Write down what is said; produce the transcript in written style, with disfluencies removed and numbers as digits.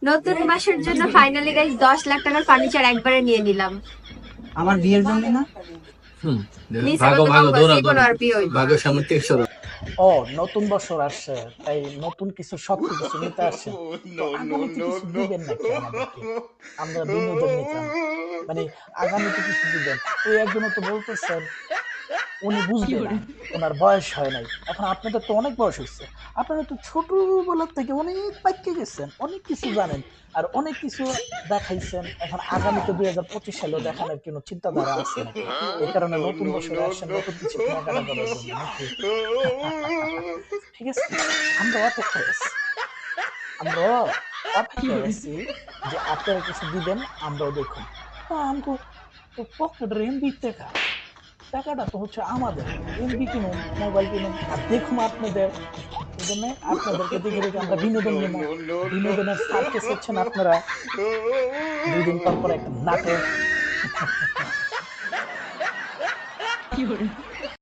নতুন মাসের জন্য ফাইনালি গাইস 10 লাখ টাকার ফার্নিচার একবারে নিয়ে নিলাম। আমার বিয়ের জন্য না? হুম নিচে ভাগো কত ভাগো কম দৌড়া আছে কোনো আর বিয়ে হইব। ভাগো সামনে টেকছো ও নতুন বছর আসছে, তাই নতুন কিছু শক্ত কিছু নিতে আসছেন। তো আগামীতে কিছু দিবেন নাকি আমাদেরকে? আমরা বিনোদন নিতাম, মানে আগামীতে কিছু দিবেন। ওই একজনও তো বলতেছেন উনি বুঝবে না, ওনার বয়স হয় নাই। এখন আপনাদের তো অনেক বয়স হয়েছে, আপনারা তো ছোটবেলার থেকে অনেক পাইকে গেছেন, অনেক কিছু জানেন আর অনেক কিছু দেখাইছেন। এখন আগামীতে 2025 সালেও দেখানোর কোনো চিন্তাধারা আছে নাকি? এই কারণে নতুন বছরে আসছেন নতুন কিছু কেনাকাটা করার জন্য নাকি? ঠিক আছে, আমরা অপেক্ষায় আছি, আমরা অপেক্ষায় আছি যে আপনারা কিছু দিবেন, আমরাও দেখুন। আমগো তো পকেটের এমবি টাকাটা তো হচ্ছে আমাদের। এমবি কিনুন, মোবাইল কিনুন আর দেখুন আপনাদের। এই জন্য আপনাদেরকে দেখে দেখে আমরা বিনোদন নেব। বিনোদনের সার্কেস হচ্ছেন আপনারা। 2 দিন পর পর একটা নাটক।